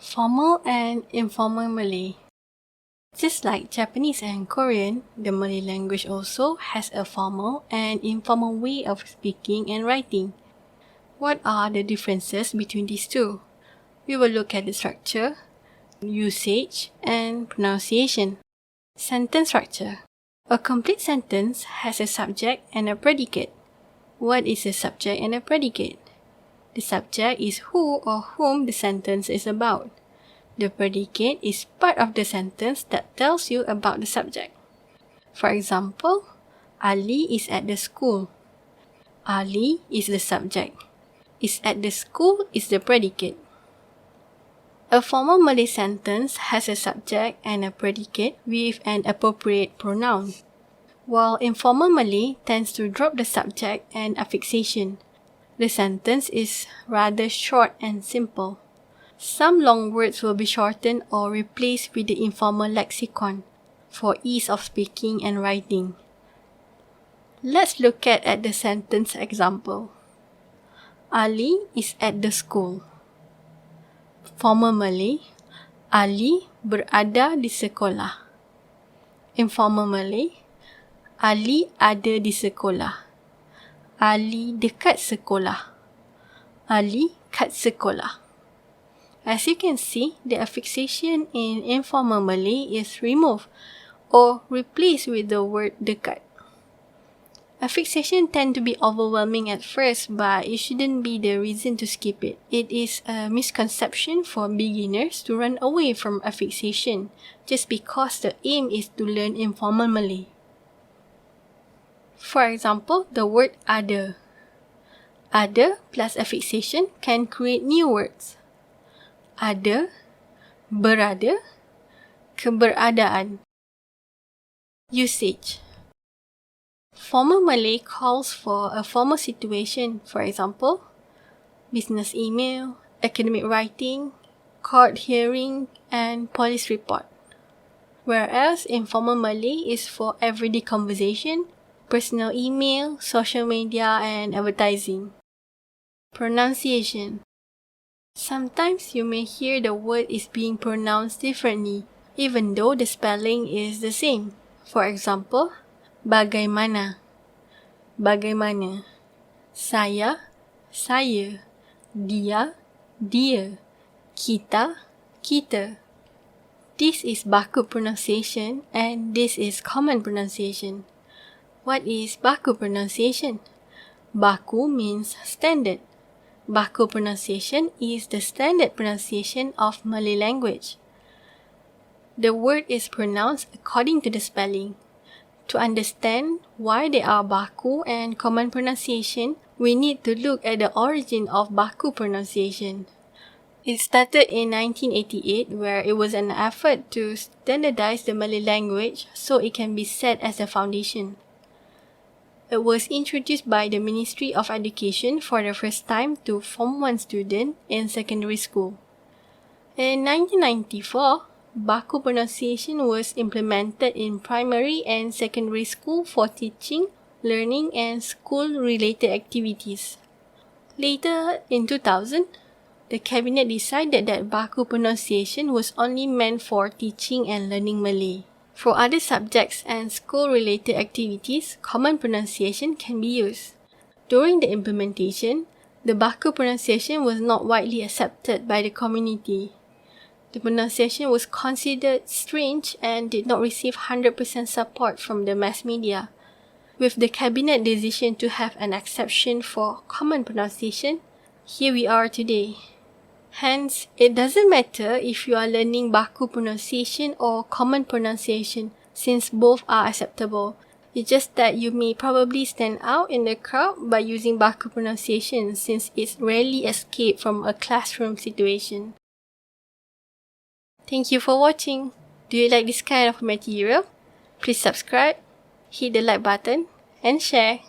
Formal and informal Malay. Just like Japanese and Korean, the Malay language also has a formal and informal way of speaking and writing. What are the differences between these two? We will look at the structure, usage, and pronunciation. Sentence structure. A complete sentence has a subject and a predicate. What is a subject and a predicate? The subject is who or whom the sentence is about. The predicate is part of the sentence that tells you about the subject. For example, Ali is at the school. Ali is the subject. Is at the school is the predicate. A formal Malay sentence has a subject and a predicate with an appropriate pronoun, while informal Malay tends to drop the subject and affixation. The sentence is rather short and simple. Some long words will be shortened or replaced with the informal lexicon for ease of speaking and writing. Let's look at the sentence example. Ali is at the school. Formal Malay, Ali berada di sekolah. Informal Malay, Ali ada di sekolah. Ali dekat sekolah. Ali kat sekolah. As you can see, the affixation in informal Malay is removed or replaced with the word dekat. Affixation tend to be overwhelming at first, but it shouldn't be the reason to skip it. It is a misconception for beginners to run away from affixation just because the aim is to learn informal Malay. For example, the word ada. Ada plus affixation can create new words. Ada, berada, keberadaan. Usage. Formal Malay calls for a formal situation, for example, business email, academic writing, court hearing, and police report. Whereas informal Malay is for everyday conversation, personal email, social media, and advertising. Pronunciation. Sometimes you may hear the word is being pronounced differently, even though the spelling is the same. For example, bagaimana, bagaimana, saya, saya, dia, dia, kita, kita. This is baku pronunciation and this is common pronunciation. What is baku pronunciation? Baku means standard. Baku pronunciation is the standard pronunciation of Malay language. The word is pronounced according to the spelling. To understand why there are baku and common pronunciation, we need to look at the origin of baku pronunciation. It started in 1988, where it was an effort to standardize the Malay language so it can be set as a foundation. It was introduced by the Ministry of Education for the first time to Form 1 students in secondary school. In 1994, baku pronunciation was implemented in primary and secondary school for teaching, learning, and school-related activities. Later, in 2000, the Cabinet decided that baku pronunciation was only meant for teaching and learning Malay. For other subjects and school-related activities, common pronunciation can be used. During the implementation, the baku pronunciation was not widely accepted by the community. The pronunciation was considered strange and did not receive 100% support from the mass media. With the Cabinet decision to have an exception for common pronunciation, here we are today. Hence, it doesn't matter if you are learning baku pronunciation or common pronunciation, since both are acceptable. It's just that you may probably stand out in the crowd by using baku pronunciation, since it's rarely escaped from a classroom situation. Thank you for watching. Do you like this kind of material? Please subscribe, hit the like button, and share.